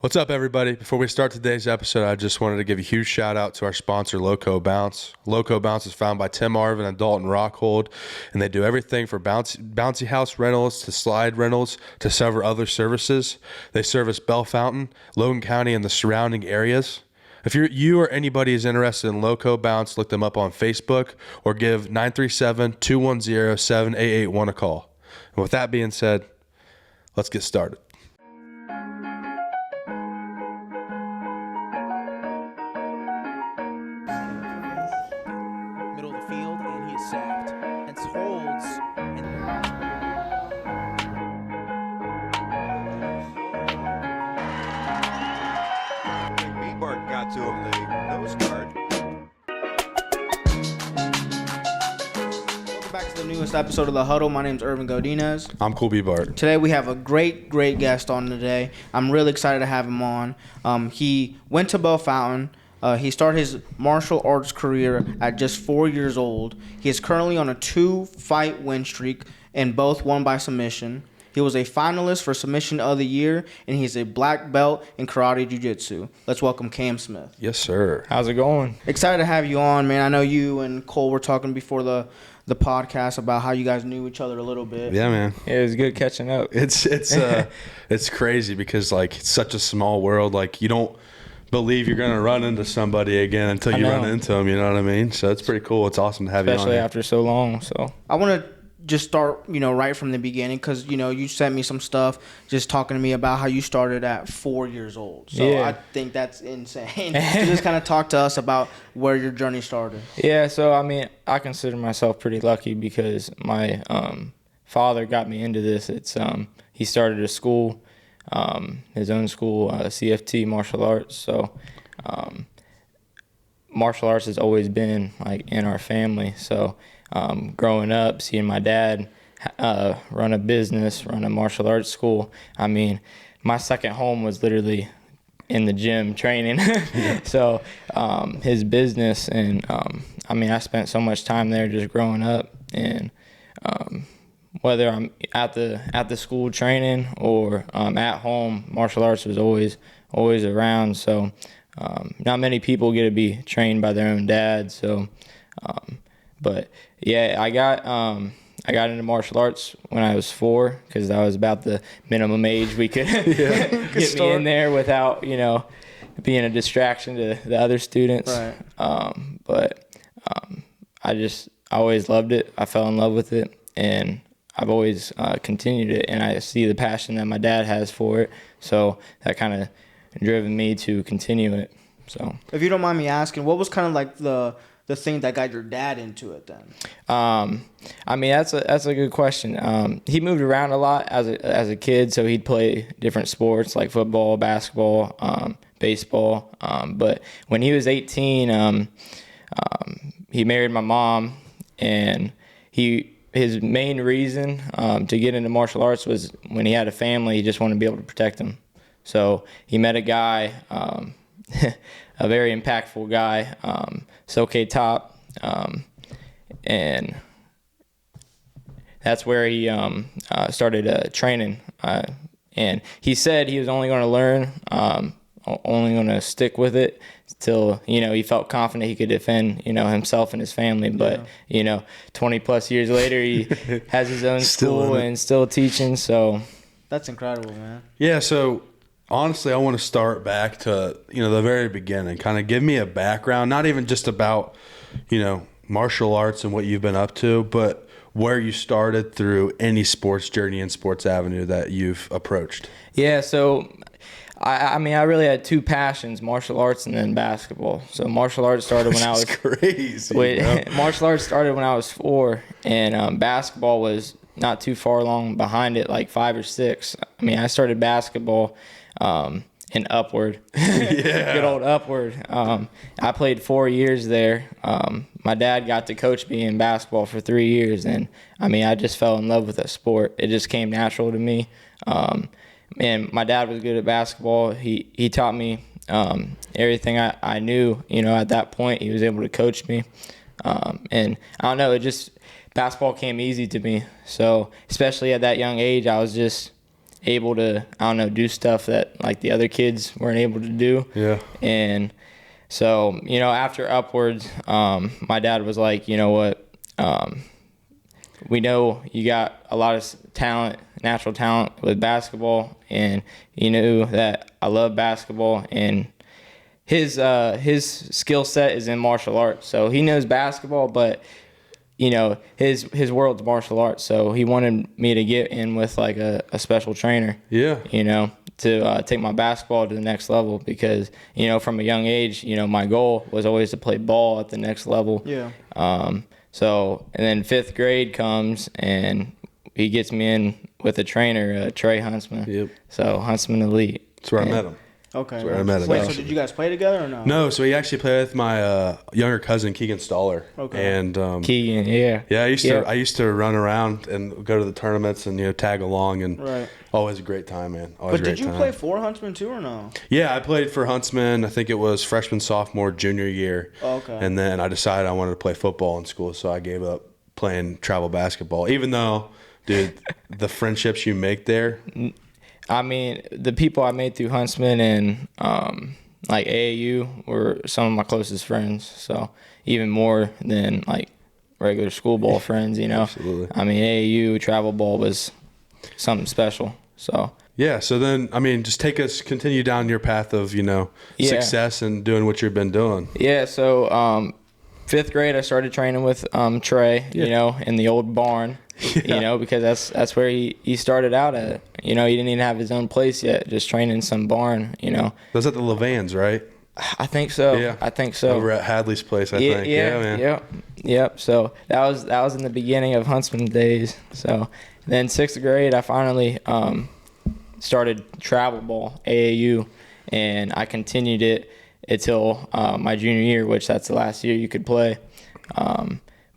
What's up, everybody? Before we start today's episode, I just wanted to give a huge shout out to our sponsor, Loco Bounce. Loco Bounce is founded by Tim Arvin and Dalton Rockhold, and they do everything from bouncy house rentals to slide rentals to several other services. They service Bell Fountain, Logan County, and the surrounding areas. If you or anybody is interested in Loco Bounce, look them up on Facebook or give 937-210-7881 a call. And with that being said, let's get started. Episode of the Huddle. My name is Irvin Godinez. I'm Colby Bart. Today we have a great guest on today. I'm really excited to have him on. He went to Bell Fountain. He started his martial arts career at just 4 years old. He is currently on a 2-fight win streak, and both won by submission. He was a finalist for Submission of the Year, and he's a black belt in Karate Jiu-Jitsu. Let's welcome Kam Smith. Yes, sir. How's it going? Excited to have you on, man. I know you and Cole were talking before the podcast about how you guys knew each other a little bit. Yeah, man. Yeah, it was good catching up. It's crazy because like it's such a small world. Like you don't believe you're gonna run into somebody again until you run into them. You know what I mean? So it's pretty cool. It's awesome to have especially you on. After so long. So I want to just start, right from the beginning, because you sent me some stuff just talking to me about how you started at 4 years old. So yeah. I think that's insane. So just kind of talk to us about where your journey started. Yeah, so I mean, I consider myself pretty lucky because my father got me into this. It's he started a school, his own school, CFT martial arts. So martial arts has always been like in our family. So growing up, seeing my dad run a business, run a martial arts school, I mean, my second home was literally in the gym training. So his business, and I mean, I spent so much time there just growing up, and whether I'm at the school training or at home, martial arts was always around. So not many people get to be trained by their own dad. So but yeah, I got into martial arts when I was 4 because that was about the minimum age we could get me in there without being a distraction to the other students. Right. But I always loved it. I fell in love with it, and I've always continued it. And I see the passion that my dad has for it, so that kind of driven me to continue it. So, if you don't mind me asking, what was kind of like the thing that got your dad into it then? I mean, that's a good question. He moved around a lot as a kid, so he'd play different sports like football, basketball, baseball. But when he was 18, he married my mom, and his main reason to get into martial arts was when he had a family, he just wanted to be able to protect them. So he met a guy, a very impactful guy, Soke Top, and that's where he started training. And he said he was only going to learn, only going to stick with it till he felt confident he could defend himself and his family. But 20 plus years later, he has his own school and still teaching. So that's incredible, man. Yeah. So honestly, I want to start back to the very beginning. Kind of give me a background, not even just about martial arts and what you've been up to, but where you started through any sports journey and sports avenue that you've approached. Yeah, so I mean, I really had two passions: martial arts and then basketball. So martial arts started when I was crazy. Martial arts started when I was 4, and basketball was not too far along behind it, like 5 or 6. I mean, I started basketball in Upward. Yeah. Good old Upward. I played 4 years there. My dad got to coach me in basketball for 3 years, and I mean, I just fell in love with the sport. It just came natural to me. And my dad was good at basketball. He taught me everything I knew. At that point, he was able to coach me. And I don't know, basketball came easy to me. So especially at that young age, I was just able to, I don't know, do stuff that like the other kids weren't able to do. Yeah. And so, after Upwards, my dad was like, you know what, we know you got a lot of talent, natural talent with basketball, and he knew that I love basketball, and his skill set is in martial arts. So he knows basketball, but his world's martial arts. So he wanted me to get in with like a special trainer. Yeah. To take my basketball to the next level, because from a young age, my goal was always to play ball at the next level. Yeah. So, and then 5th grade comes, and he gets me in with a trainer, Trey Huntsman. Yep. So, Huntsman Elite. That's where I met him. Okay. That's where I met him. Wait, so did you guys play together or no? No, so he actually played with my younger cousin Keegan Stoller. Okay. And Keegan, yeah. yeah, I used to run around and go to the tournaments and tag along, and right. Always a great time, man. Always but a great did you time. play for Huntsman too or no? Yeah, I played for Huntsman. I think it was freshman, sophomore, junior year. Oh, okay. And then I decided I wanted to play football in school, so I gave up playing travel basketball. Even though, dude, the friendships you make there. I mean, the people I made through Huntsman and like AAU were some of my closest friends. So even more than like regular school ball friends, Absolutely. I mean, AAU travel ball was something special. So yeah. So then, just continue down your path of success and doing what you've been doing. Yeah. So 5th grade, I started training with Trey. In the old barn. Yeah. Because that's where he started out at. He didn't even have his own place yet, just training in some barn, That was at the Levans, right? I think so. Yeah. I think so. Over at Hadley's place, I think. Yeah, man. Yep. So that was in the beginning of Huntsman days. So then 6th grade, I finally started travel ball, AAU, and I continued it until my junior year, which that's the last year you could play.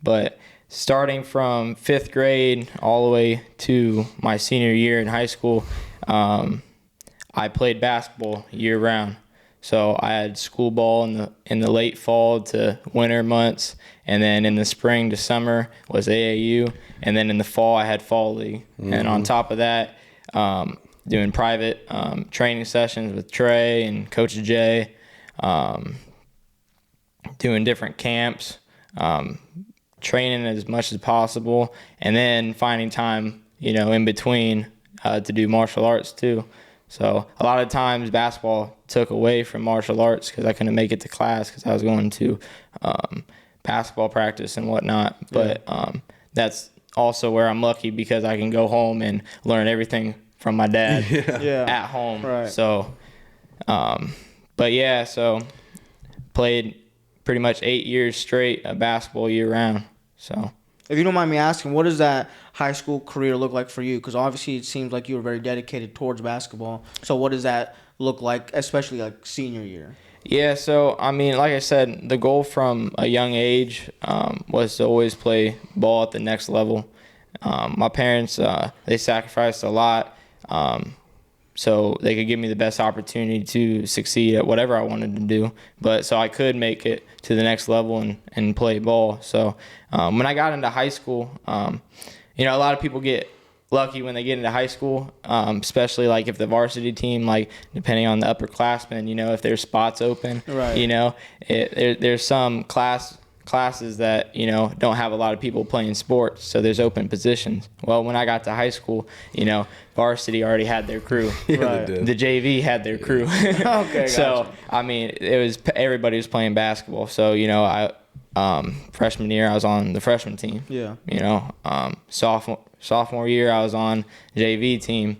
But starting from 5th grade all the way to my senior year in high school, I played basketball year round. So I had school ball in the late fall to winter months, and then in the spring to summer was AAU, and then in the fall I had fall league. Mm-hmm. And on top of that, doing private training sessions with Trey and Coach Jay, doing different camps, training as much as possible, and then finding time, in between to do martial arts too. So a lot of times basketball took away from martial arts because I couldn't make it to class because I was going to basketball practice and whatnot. But that's also where I'm lucky because I can go home and learn everything from my dad at home. Right. So, so played pretty much 8 years straight of basketball year round. So, if you don't mind me asking, what does that high school career look like for you? Because obviously it seems like you were very dedicated towards basketball. So what does that look like, especially like senior year? Yeah, so like I said, the goal from a young age was to always play ball at the next level. My parents, they sacrificed a lot so they could give me the best opportunity to succeed at whatever I wanted to do. But so I could make it to the next level and play ball. So when I got into high school, a lot of people get lucky when they get into high school, especially like if the varsity team, like depending on the upperclassmen, if there's spots open, right. There's some classes that don't have a lot of people playing sports, so there's open positions. Well, when I got to high school, varsity already had their crew. Right. They did. The JV had their crew. Okay, So gotcha. it was everybody was playing basketball. So I freshman year I was on the freshman team. Yeah. Sophomore year I was on JV team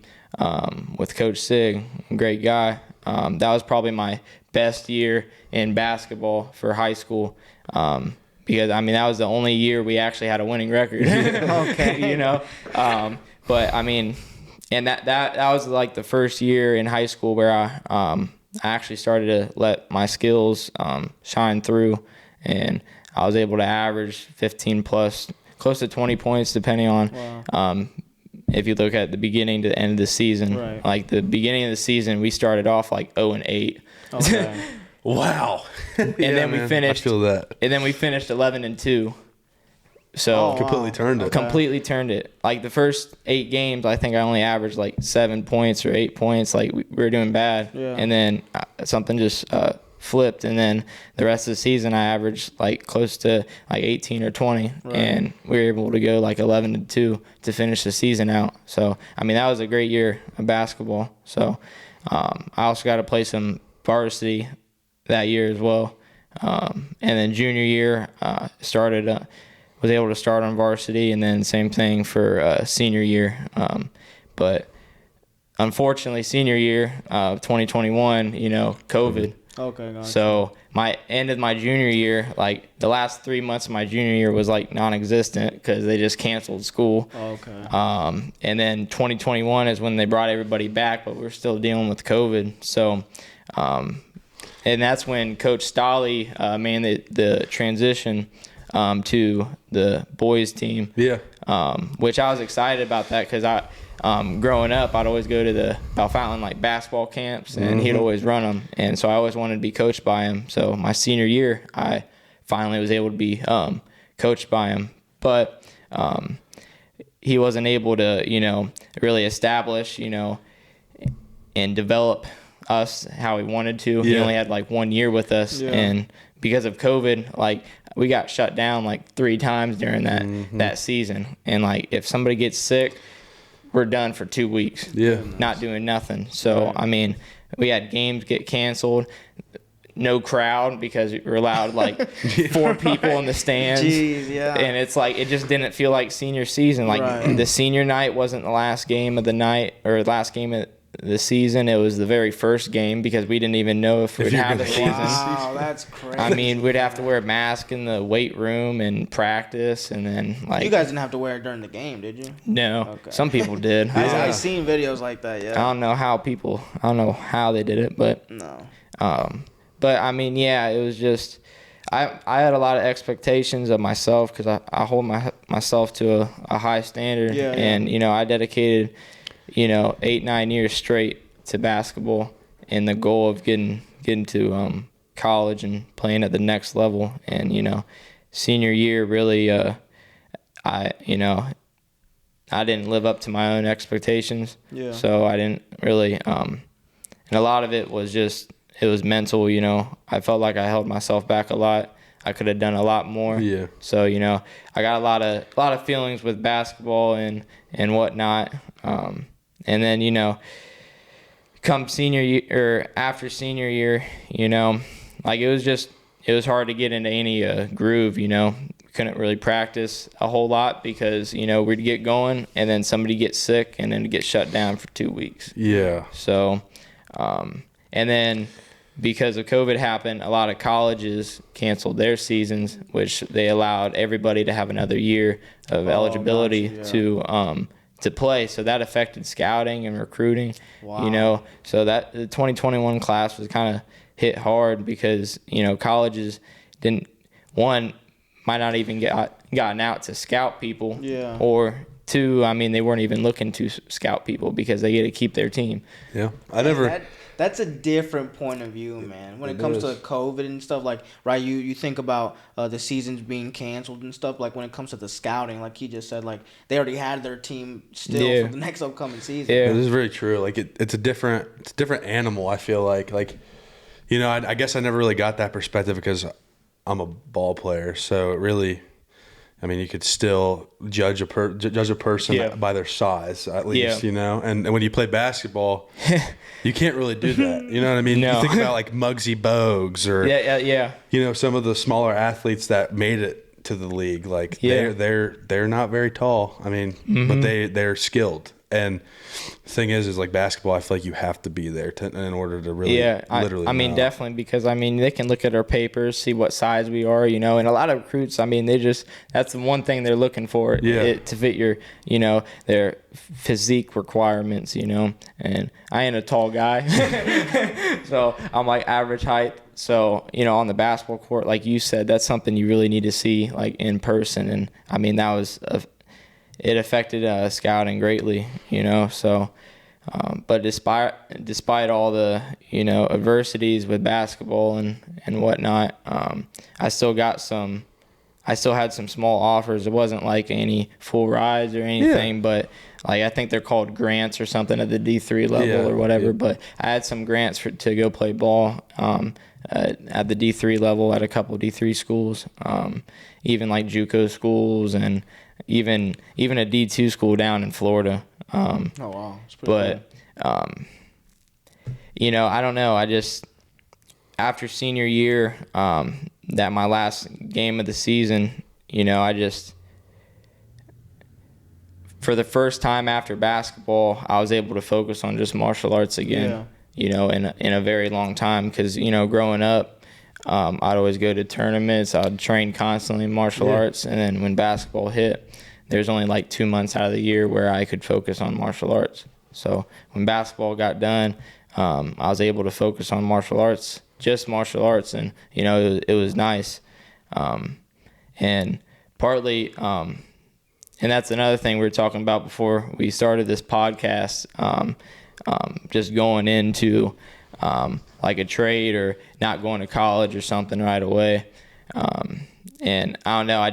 with Coach Sig, great guy. That was probably my best year in basketball for high school. Because that was the only year we actually had a winning record. Okay. But and that was like the first year in high school where I actually started to let my skills shine through, and I was able to average 15 plus, close to 20 points depending on if you look at the beginning to the end of the season. Right. Like the beginning of the season we started off like 0-8. Okay. Wow. And then we finished. I feel that. And then we finished 11-2. So Completely turned it. completely turned it. Like the first 8 games, I think I only averaged like 7 points or 8 points. Like we were doing bad. Yeah. And then something just flipped. And then the rest of the season, I averaged like close to like 18 or 20. Right. And we were able to go like 11-2 to finish the season out. So, I mean, that was a great year of basketball. So I also got to play some varsity that year as well. And then junior year, was able to start on varsity, and then same thing for senior year. But unfortunately, senior year, 2021, COVID. Okay, gotcha. So my end of my junior year, like the last 3 months of my junior year was like non-existent because they just canceled school. Okay. And then 2021 is when they brought everybody back, but we're still dealing with COVID. So, and that's when Coach Stolley made the transition to the boys team. Yeah. Which I was excited about that because growing up, I'd always go to the Fountain like basketball camps, and he'd always run them, and so I always wanted to be coached by him. So my senior year, I finally was able to be coached by him, but he wasn't able to, really establish, and develop us how he wanted to. He only had like 1 year with us, and because of COVID, like we got shut down like 3 times during that season. And like if somebody gets sick, we're done for 2 weeks. Yeah. Not doing nothing. So I mean, we had games get canceled, no crowd because we were allowed like 4 people in the stands. Jeez, yeah. And it's like it just didn't feel like senior season. Like the senior night wasn't the last game of the night or last game of the season. It was the very first game because we didn't even know if we'd have a season. Wow, that's crazy. I mean, we'd have to wear a mask in the weight room and practice, and then like You guys didn't have to wear it during the game, did you? no, Okay. some people did. I seen videos like that. I Yeah. don't know how they did it, but No. but I mean, yeah, it was just I had a lot of expectations of myself because I hold myself to a high standard, Yeah, yeah. and I dedicated 8-9 years straight to basketball, and the goal of getting to college and playing at the next level. And senior year really, I didn't live up to my own expectations. Yeah. So I didn't really, and a lot of it was it was mental. I felt like I held myself back a lot. I could have done a lot more. Yeah. So I got a lot of feelings with basketball and whatnot. And then, come senior year or after senior year, like it was hard to get into any groove, couldn't really practice a whole lot because, we'd get going and then somebody gets sick and then get shut down for 2 weeks. Yeah. So, and then because of COVID happened, a lot of colleges canceled their seasons, which they allowed everybody to have another year of eligibility to play. So that affected scouting and recruiting. Wow. So that the 2021 class was kind of hit hard because colleges might not even gotten out to scout people. Yeah. Or 2, I mean, they weren't even looking to scout people because they get to keep their team. Yeah. That's a different point of view, man. When it comes to COVID and stuff, like, right, you think about the seasons being canceled and stuff. Like, when it comes to the scouting, like he just said, like, they already had their team still for the next upcoming season. Yeah. This is very true. Like it's a different animal. I feel like I guess I never really got that perspective because I'm a ball player. So it really, I mean, you could still judge a person by their size, at least, And when you play basketball, you can't really do that. You know what I mean? No. You think about like Muggsy Bogues or some of the smaller athletes that made it to the league. Like they're not very tall. I mean, but they're skilled. And the thing is like basketball, I feel like you have to be there in order to really literally I mean, know. definitely, because, I mean, they can look at our papers, see what size we are, and a lot of recruits, I mean, that's the one thing they're looking for, to fit your, their physique requirements, and I ain't a tall guy, so I'm like average height. So, on the basketball court, like you said, that's something you really need to see, like, in person, and, I mean, that was it affected scouting greatly, so but despite all the adversities with basketball and whatnot, I still got some I still had some small offers. It wasn't like any full rides or anything, but like I think they're called grants or something at the D3 level or whatever. But I had some grants to go play ball at the D3 level at a couple D3 schools, even like JUCO schools and even a D2 school down in Florida. Oh wow, that's pretty But you know, I don't know. I just after senior year, that my last game of the season, you know, I just for the first time after basketball, I was able to focus on just martial arts again. Yeah. You know, in a very long time, because you know, growing up, I'd always go to tournaments. I'd train constantly in martial arts, and then when basketball hit, there's only like 2 months out of the year where I could focus on martial arts. So when basketball got done, I was able to focus on martial arts, just martial arts, and you know, it was nice. And partly, and that's another thing we were talking about before we started this podcast. Just going into like a trade or not going to college or something right away. And I don't know, I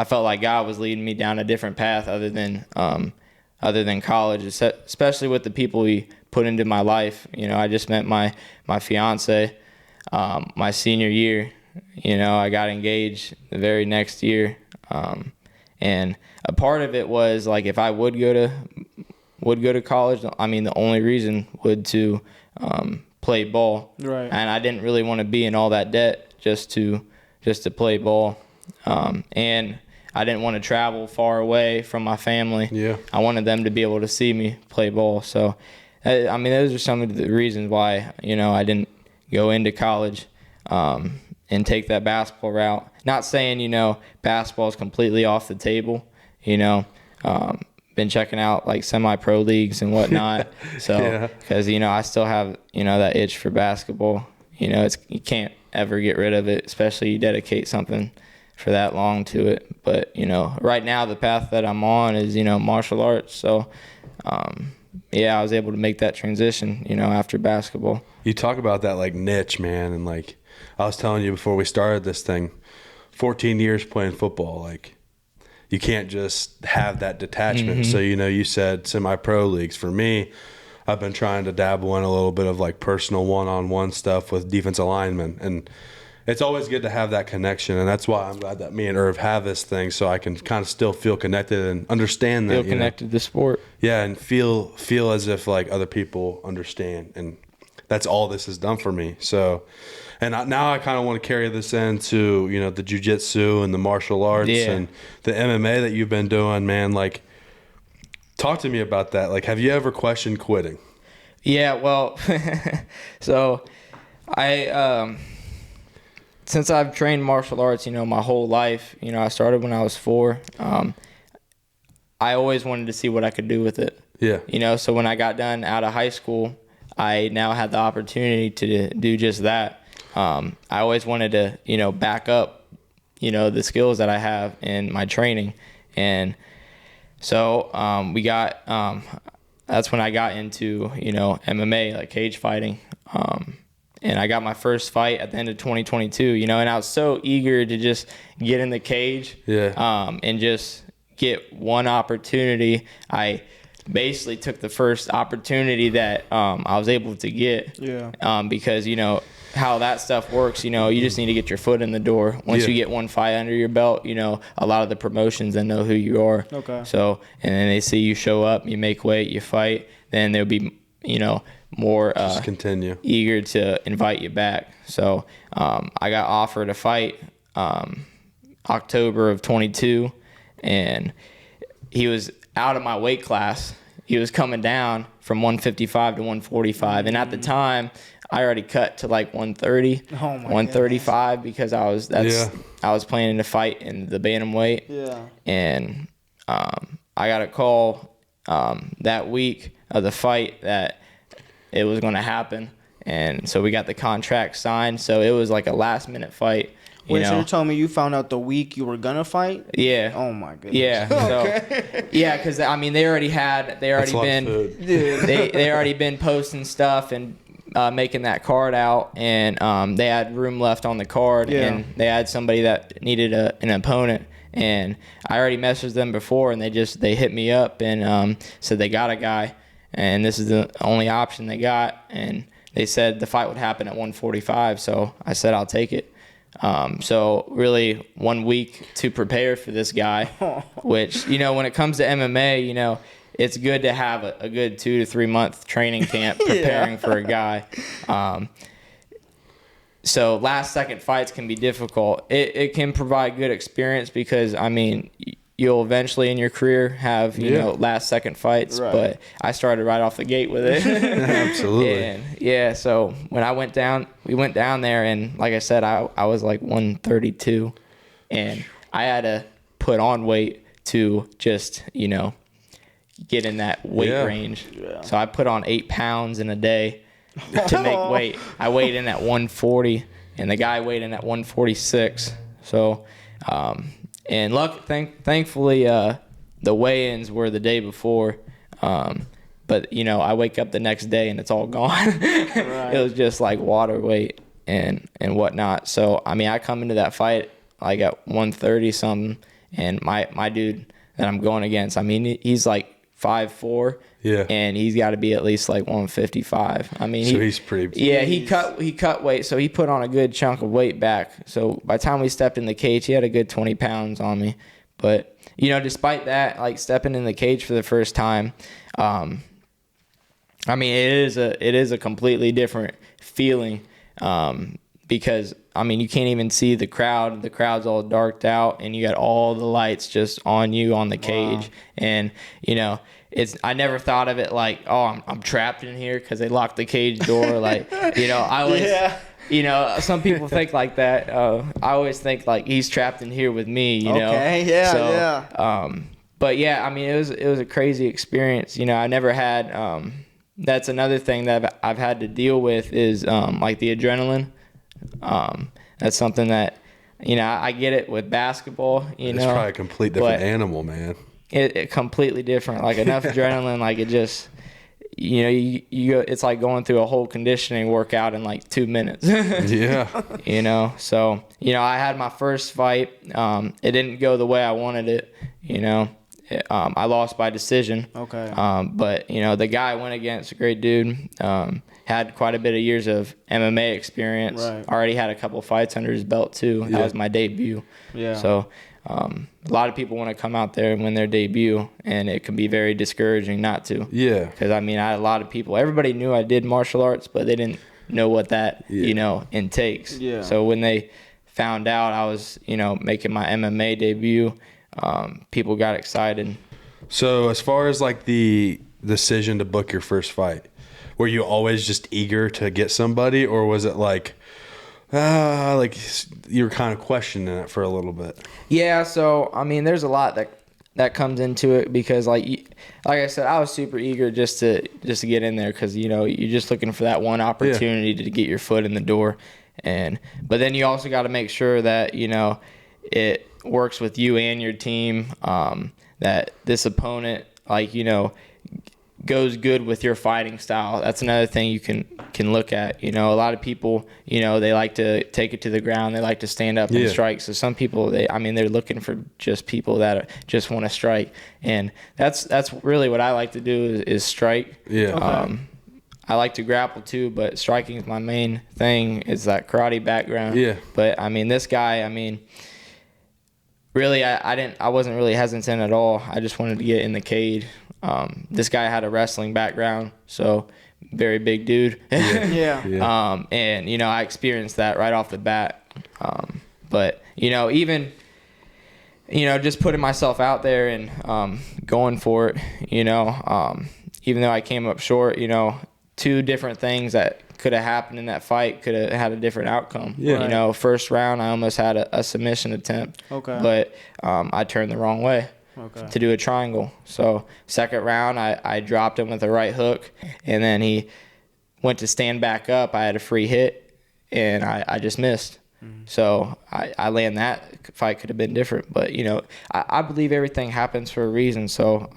felt like God was leading me down a different path other than college, especially with the people He put into my life. You know, I just met my fiance my senior year. You know, I got engaged the very next year. And a part of it was like, if I would go to college, I mean, the only reason would to play ball. Right. And I didn't really want to be in all that debt just to play ball. And I didn't want to travel far away from my family. Yeah. I wanted them to be able to see me play ball. So, I mean, those are some of the reasons why, you know, I didn't go into college and take that basketball route. Not saying, you know, basketball is completely off the table, you know. Been checking out like semi-pro leagues and whatnot. So, because, you know, I still have, you know, that itch for basketball. You know, you can't ever get rid of it, especially you dedicate something for that long to it. But, you know, right now the path that I'm on is, you know, martial arts. So, yeah, I was able to make that transition, you know, after basketball. You talk about that like niche, man, and like I was telling you before we started this thing, 14 years playing football, like you can't just have that detachment. So, you know, you said semi-pro leagues. For me, I've been trying to dabble in a little bit of like personal one-on-one stuff with defensive linemen, and it's always good to have that connection, and that's why I'm glad that me and Irv have this thing, so I can kind of still feel connected and understand that. Feel connected to sport. Yeah, and feel as if like other people understand, and that's all this has done for me. So, and now I kind of want to carry this into, you know, the jiu-jitsu and the martial arts and the MMA that you've been doing, man. Like, talk to me about that. Like, have you ever questioned quitting? Yeah, well, so since I've trained martial arts, you know, my whole life, you know, I started when I was 4. I always wanted to see what I could do with it. Yeah. You know, so when I got done out of high school, I now had the opportunity to do just that. I always wanted to, you know, back up, you know, the skills that I have in my training. And so that's when I got into, you know, MMA, like cage fighting. And I got my first fight at the end of 2022, you know, and I was so eager to just get in the cage and just get one opportunity. I basically took the first opportunity that I was able to get because, you know, how that stuff works, you know, you just need to get your foot in the door. Once you get one fight under your belt, you know, a lot of the promotions then know who you are. Okay. So, and then they see you show up, you make weight, you fight, then they'll be, you know, more just continue eager to invite you back. So I got offered a fight October of 22, and he was out of my weight class. He was coming down from 155 to 145, and at the time I already cut to like 130, 135 because I was planning to fight in the bantamweight. Yeah. And I got a call that week of the fight that it was going to happen, and so we got the contract signed. So it was like a last minute fight. Wait, so you're telling me you found out the week you were gonna fight? Yeah. Oh my goodness. Yeah. So, yeah, because I mean they already been posting stuff, and making that card out, and they had room left on the card, and they had somebody that needed an opponent. And I already messaged them before, and they hit me up and said they got a guy, and this is the only option they got. And they said the fight would happen at 145, so I said I'll take it. So really 1 week to prepare for this guy, which, when it comes to MMA, it's good to have a good 2 to 3 month training camp preparing for a guy. So last second fights can be difficult. It can provide good experience because, you'll eventually in your career have, last second fights. Right. But I started right off the gate with it. Absolutely. And so when we went down there, and like I said, I was like 132, and I had to put on weight to just, get in that weight range. Yeah. So I put on 8 pounds in a day to make weight. I weighed in at 140, and the guy weighed in at 146. So, thankfully, the weigh-ins were the day before. But I wake up the next day and it's all gone. Right. It was just like water weight and whatnot. So I come into that fight like at 130 something, and my dude that I'm going against, he's like 5'4". Yeah. And he's got to be at least like 155. So he's pretty. Yeah, he cut weight, so he put on a good chunk of weight back. So by the time we stepped in the cage, he had a good 20 pounds on me. But despite that, like stepping in the cage for the first time, it is a completely different feeling, because you can't even see the crowd. The crowd's all darked out, and you got all the lights just on you on the cage. Wow. And I never thought of it like, oh, I'm trapped in here because they locked the cage door. Like, I always, some people think like that. I always think like he's trapped in here with me. Okay, yeah, so, yeah. But yeah, it was a crazy experience. I never had. That's another thing that I've had to deal with is like the adrenaline. That's something that I get it with basketball. It's probably a complete different animal, man. It completely different. Like enough adrenaline, like it just, you go. It's like going through a whole conditioning workout in like 2 minutes. Yeah. So I had my first fight. It didn't go the way I wanted it. I lost by decision. Okay. But the guy I went against, a great dude. Had quite a bit of years of MMA experience. Right. Already had a couple fights under his belt too. That was my debut. Yeah. So a lot of people want to come out there and win their debut, and it can be very discouraging not to. Yeah. Because I had a lot of people. Everybody knew I did martial arts, but they didn't know what that intakes. Yeah. So when they found out I was making my MMA debut, people got excited. So as far as like the decision to book your first fight, were you always just eager to get somebody, or was it like you were kind of questioning it for a little bit? Yeah, so there's a lot that comes into it because like I said, I was super eager just to get in there because you're just looking for that one opportunity to get your foot in the door, but then you also got to make sure that it works with you and your team, that this opponent goes good with your fighting style. That's another thing you can look at. A lot of people, they like to take it to the ground. They like to stand up and strike. So some people, they're looking for just people that just want to strike. And that's really what I like to do is strike. Yeah. Okay. I like to grapple too, but striking is my main thing. Is that karate background. Yeah. But this guy, really, I wasn't really hesitant at all. I just wanted to get in the cage. This guy had a wrestling background, so very big dude. Yeah. And I experienced that right off the bat. But even just putting myself out there and going for it. Even though I came up short, 2 different things that could have happened in that fight could have had a different outcome. Yeah. First round I almost had a submission attempt. Okay. But I turned the wrong way. Okay. To do a triangle. So second round, I dropped him with a right hook, and then he went to stand back up. I had a free hit, and I just missed. Mm-hmm. So I land that fight could have been different. But, I believe everything happens for a reason. So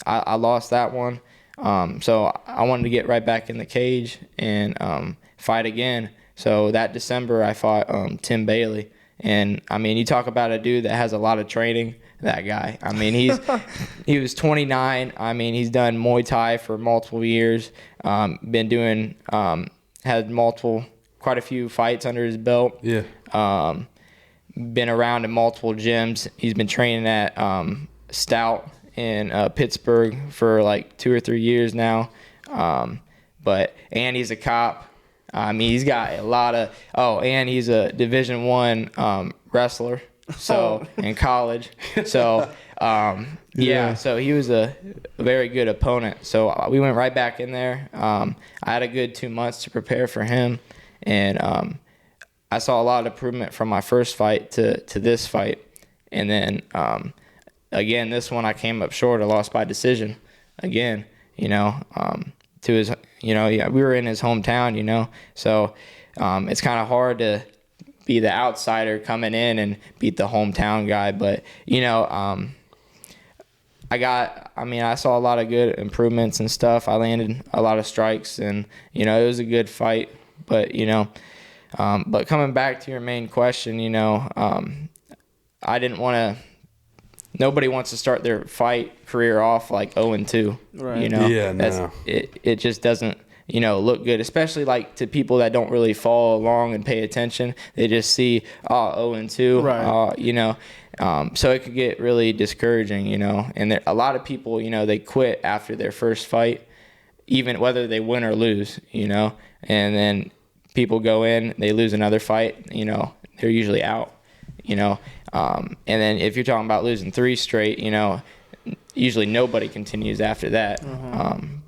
I lost that one. So I wanted to get right back in the cage and fight again. So that December I fought Tim Bailey. And, I mean, you talk about a dude that has a lot of training, that guy. I mean, he was 29. I mean, he's done Muay Thai for multiple years, been doing, had quite a few fights under his belt. Yeah. Been around in multiple gyms. He's been training at Stout in Pittsburgh for like 2 or 3 years now. And he's a cop. I mean, he's got a lot of. Oh, and he's a Division I wrestler. So in college. So yeah. So he was a very good opponent. So we went right back in there. I had a good 2 months to prepare for him, and I saw a lot of improvement from my first fight to this fight, and then again this one I came up short. I lost by decision again. To his, yeah, we were in his hometown, so it's kind of hard to be the outsider coming in and beat the hometown guy. But, I saw a lot of good improvements and stuff. I landed a lot of strikes and, it was a good fight. But, but coming back to your main question, I didn't want to. Nobody wants to start their fight career off like 0-2. Right. Yeah, no. It just doesn't, look good, especially like to people that don't really follow along and pay attention. They just see 0-2. Right. So it could get really discouraging, and a lot of people, they quit after their first fight, even whether they win or lose, and then people go in, they lose another fight, they're usually out, and then if you're talking about losing 3 straight, usually nobody continues after that.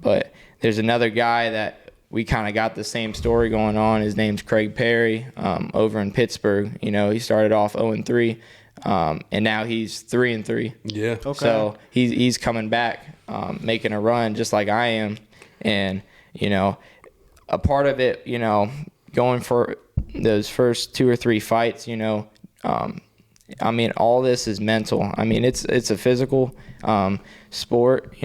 But there's another guy that we kind of got the same story going on. His name's Craig Perry, over in Pittsburgh. He started off 0-3, and now he's 3-3. Yeah. Okay. So he's coming back, making a run just like I am. And, a part of it, going for those first 2 or 3 fights, all this is mental. It's a physical sport,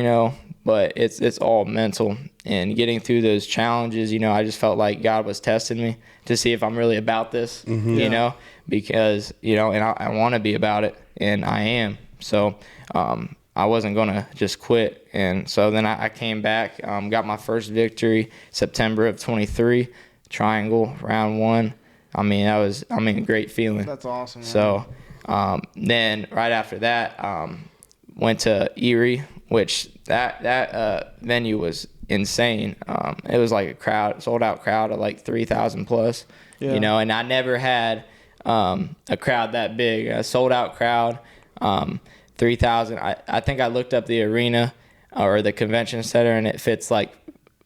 but it's all mental. And getting through those challenges, I just felt like God was testing me to see if I'm really about this, because, and I want to be about it, and I am. So I wasn't going to just quit. And so then I came back, got my first victory September of 23, Triangle, round 1. That was, a great feeling. That's awesome. Man. So then right after that, went to Erie, which that venue was insane. It was like a sold out crowd of like 3,000 plus, and I never had a crowd that big, a sold out crowd, 3,000. I think I looked up the arena or the convention center, and it fits like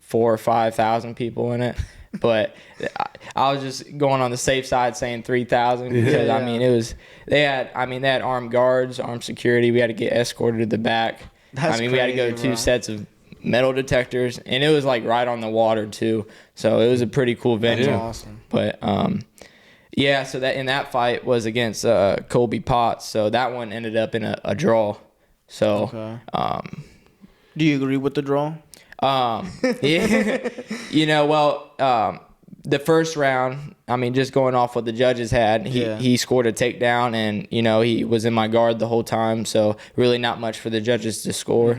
4,000 or 5,000 people in it. But I was just going on the safe side saying 3,000 because they had armed guards, armed security. We had to get escorted to the back. That's we had to go crazy, 2 sets of metal detectors, and it was like right on the water too. So it was a pretty cool venue. That's awesome. But so that in that fight was against Colby Potts. So that one ended up in a draw. So do you agree with the draw? The first round, just going off what the judges had, he scored a takedown, and, he was in my guard the whole time. So really not much for the judges to score.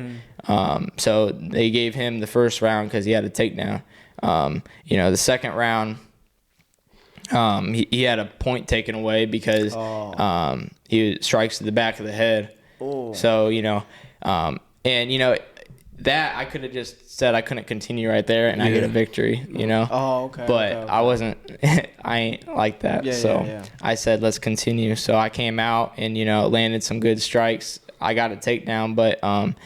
So they gave him the first round because he had a takedown. The second round, he had a point taken away because he strikes to the back of the head. Oh. So, that I could have just said I couldn't continue right there and I get a victory, Oh, okay. But okay. I wasn't, I ain't like that. I said, let's continue. So I came out and, landed some good strikes. I got a takedown, but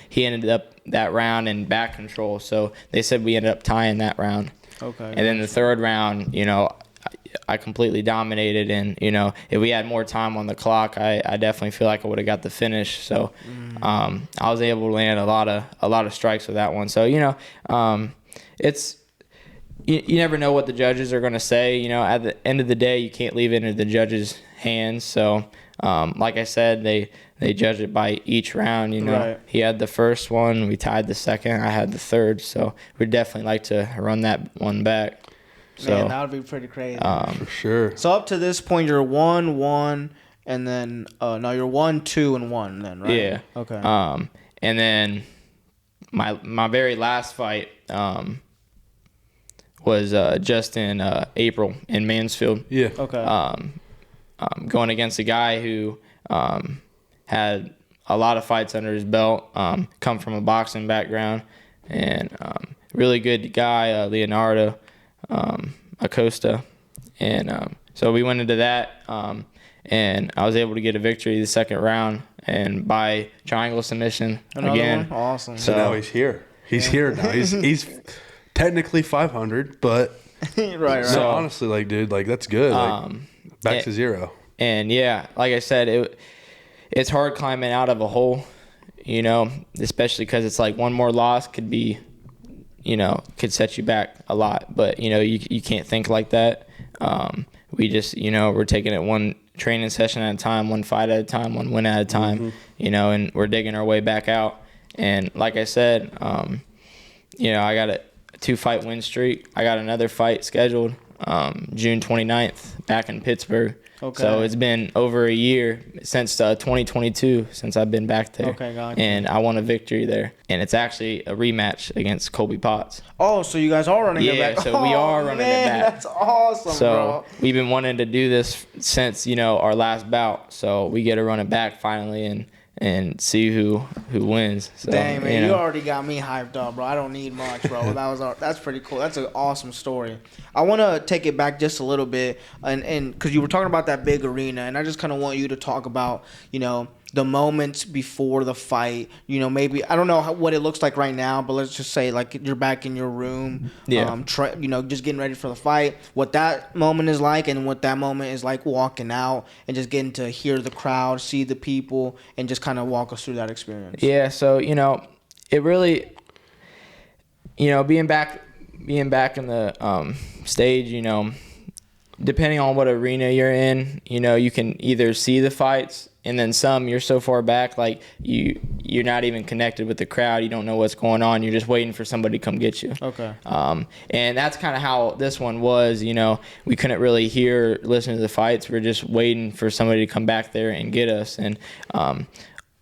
he ended up that round in back control. So they said we ended up tying that round. Okay. And then the third round, I completely dominated, and if we had more time on the clock, I definitely feel like I would have got the finish. So I was able to land a lot of strikes with that one. So it's you never know what the judges are going to say. You know, at the end of the day, you can't leave it in the judges' hands. So, like I said, they judge it by each round. You know, Right. he had the first one, we tied the second, I had the third. So we'd definitely like to run that one back. So, Man, that would be pretty crazy. For sure. So up to this point, you're 1-1, and then no, you're 1-2-1 then, right? yeah. Okay. And then my very last fight was just in April in Mansfield. Yeah. Okay. Going against a guy who had a lot of fights under his belt, come from a boxing background, and really good guy, Leonardo Acosta. And so we went into that, and I was able to get a victory the second round, and by triangle submission Another again. one? Awesome. So now he's here. He's here now. He's technically 500, but right. So- no, honestly, like, dude, like, that's good. Like, back to zero. And yeah, like I said, it's hard climbing out of a hole, you know, especially because it's like one more loss could be, you know, could set you back a lot. But, you know, you can't think like that. We just, you know, we're taking it one training session at a time, one fight at a time, one win at a time, you know, and we're digging our way back out. And like I said, you know, I got a 2-fight win streak. I got another fight scheduled June 29th back in Pittsburgh. Okay. So it's been over a year since 2022 since I've been back there. Okay, gotcha. And I won a victory there. And it's actually a rematch against Colby Potts. Oh, so you guys are running it Yeah, back? so we are running it man, back. That's awesome, So bro. we've been wanting to do this since, you know, our last bout. So we get to run it back finally and see who wins. So, Dang, man, you know. you already got me hyped up, bro. I don't need much, bro. That's pretty cool. That's an awesome story. I want to take it back just a little bit, and because you were talking about that big arena, and I just kind of want you to talk about, you know, the moments before the fight. You know, maybe I don't know what it looks like right now, but let's just say like you're back in your room, Yeah. you know, just getting ready for the fight. What that moment is like, and what that moment is like walking out and just getting to hear the crowd, see the people, and just kind of walk us through that experience. Yeah, so, you know, it really, you know, being back in the stage, you know, depending on what arena you're in, you know, you can either see the fights, and then some you're so far back, like you're not even connected with the crowd. You don't know what's going on. You're just waiting for somebody to come get you. Okay. And that's kind of how this one was. You know, we couldn't really listen to the fights. We're just waiting for somebody to come back there and get us. And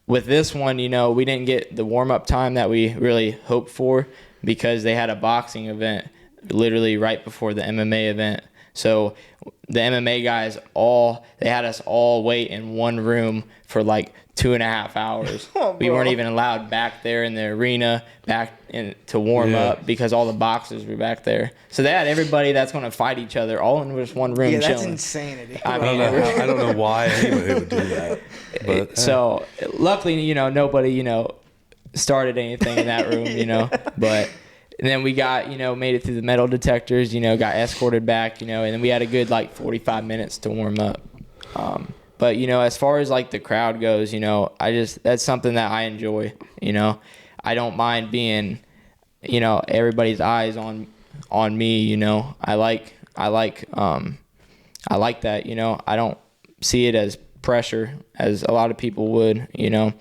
with this one, you know, we didn't get the warm-up time that we really hoped for because they had a boxing event literally right before the MMA event. So the MMA guys they had us all wait in one room for like 2.5 hours. Oh, we bro. weren't even allowed back there in the arena to warm up because all the boxers were back there. So they had everybody that's going to fight each other all in just one room Yeah, that's chilling. insanity. I I don't mean, know. I don't know why anybody would do that. But So luckily, you know, nobody, you know, started anything in that room, you know, but and then we got, you know, made it through the metal detectors, you know, got escorted back, you know, and then we had a good like 45 minutes to warm up. But, you know, as far as like the crowd goes, you know, that's something that I enjoy, you know. I don't mind being, you know, everybody's eyes on me, you know. I like that, you know. I don't see it as pressure as a lot of people would, you know.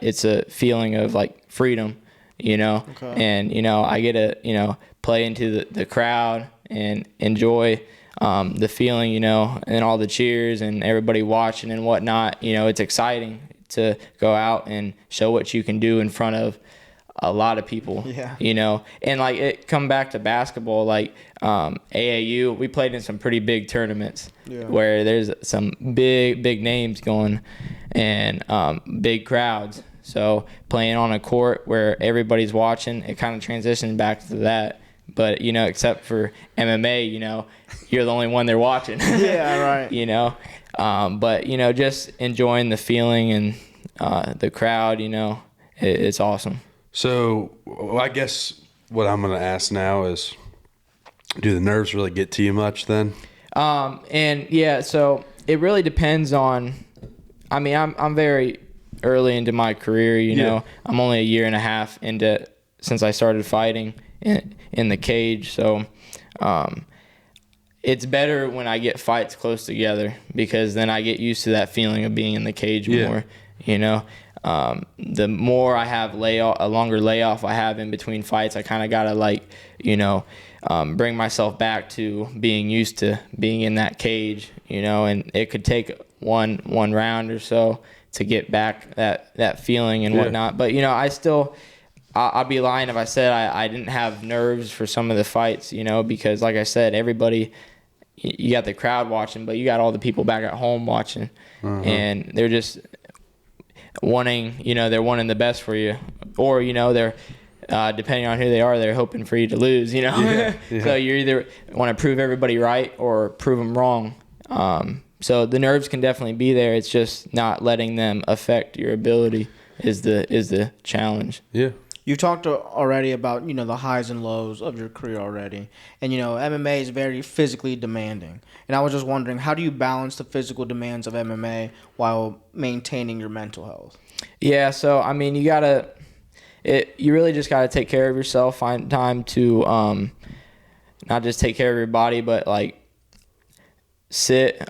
It's a feeling of like freedom, you know. Okay. And, you know, I get to, you know, play into the crowd and enjoy the feeling, you know, and all the cheers and everybody watching and whatnot. You know, it's exciting to go out and show what you can do in front of a lot of people. Yeah. You know, and like it come back to basketball, like AAU, we played in some pretty big tournaments where there's some big names going and big crowds. So playing on a court where everybody's watching, it kind of transitioned back to that. But, you know, except for MMA, you know, you're the only one they're watching. Yeah, right. You know, but, you know, just enjoying the feeling and the crowd, you know, it's awesome. So I guess what I'm going to ask now is, do the nerves really get to you much then? And yeah, so it really depends on, I mean, I'm very early into my career, you know, I'm only a year and a half into since I started fighting. in the cage. So it's better when I get fights close together, because then I get used to that feeling of being in the cage more. You know, the more I have a longer layoff I have in between fights, I kind of gotta bring myself back to being used to being in that cage. And it could take one round or so to get back that feeling and whatnot. But I'd be lying if I said I didn't have nerves for some of the fights. Because like I said, everybody. You got the crowd watching, but you got all the people back at home watching, and they're just wanting the best for you, or they're depending on who they are, they're hoping for you to lose. So you either want to prove everybody right or prove them wrong. So the nerves can definitely be there. It's just not letting them affect your ability is the challenge. Yeah. You talked already about, the highs and lows of your career already. And, MMA is very physically demanding. And I was just wondering, how do you balance the physical demands of MMA while maintaining your mental health? Yeah, so, you really just got to take care of yourself, find time to not just take care of your body, but, sit.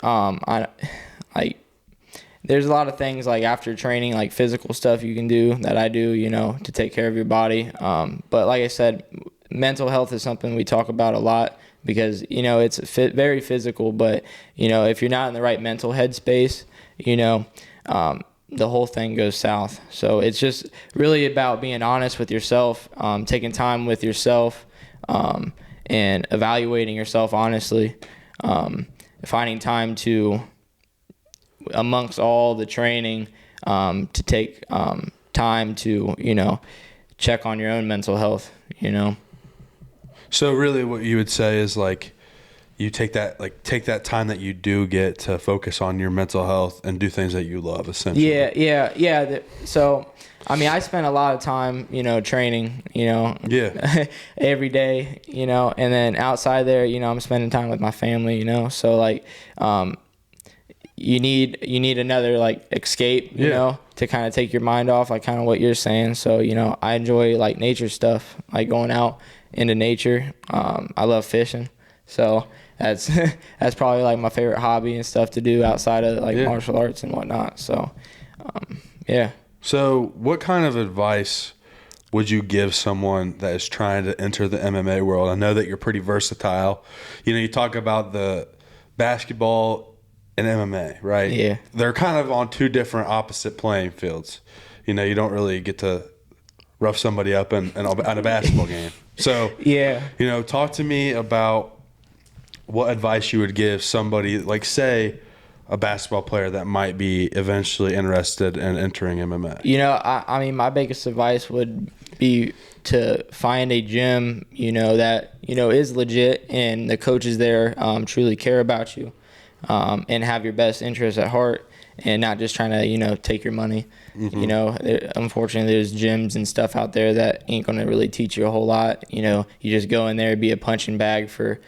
There's a lot of things after training, physical stuff you can do that I do, to take care of your body. But like I said, mental health is something we talk about a lot because, it's very physical. But, if you're not in the right mental headspace, the whole thing goes south. So it's just really about being honest with yourself, taking time with yourself, and evaluating yourself honestly, finding time to, amongst all the training, to take time to check on your own mental health. So really what you would say is you take that time that you do get to focus on your mental health and do things that you love, essentially. Yeah. So I spend a lot of time training every day, and then outside there I'm spending time with my family, so you need another escape, to kind of take your mind off, kind of what you're saying. So, I enjoy nature stuff, going out into nature. I love fishing. So that's probably my favorite hobby and stuff to do outside of martial arts and whatnot. So, yeah. So what kind of advice would you give someone that is trying to enter the MMA world? I know that you're pretty versatile. You talk about the basketball and MMA, right? Yeah. They're kind of on two different opposite playing fields. You don't really get to rough somebody up in a basketball game. So, yeah. Talk to me about what advice you would give somebody, say, a basketball player that might be eventually interested in entering MMA. My biggest advice would be to find a gym, that, is legit and the coaches there truly care about you. And have your best interests at heart and not just trying to, take your money. Unfortunately, there's gyms and stuff out there that ain't going to really teach you a whole lot. You just go in there, be a punching bag for,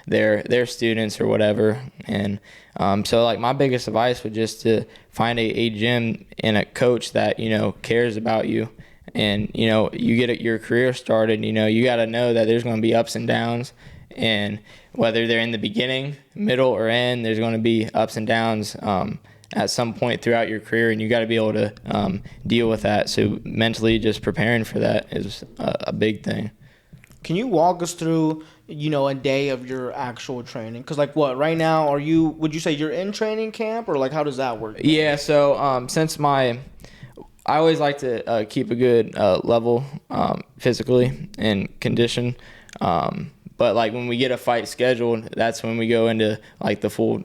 their students or whatever. And so, my biggest advice would just to find a gym and a coach that, cares about you. And, you get your career started, you got to know that there's going to be ups and downs. And whether they're in the beginning, middle, or end, there's going to be ups and downs at some point throughout your career, and you got to be able to deal with that. So mentally, just preparing for that is a big thing. Can you walk us through, a day of your actual training? Because right now, would you say you're in training camp, or how does that work? Yeah. So I always like to keep a good level physically and condition. But when we get a fight scheduled, that's when we go into the full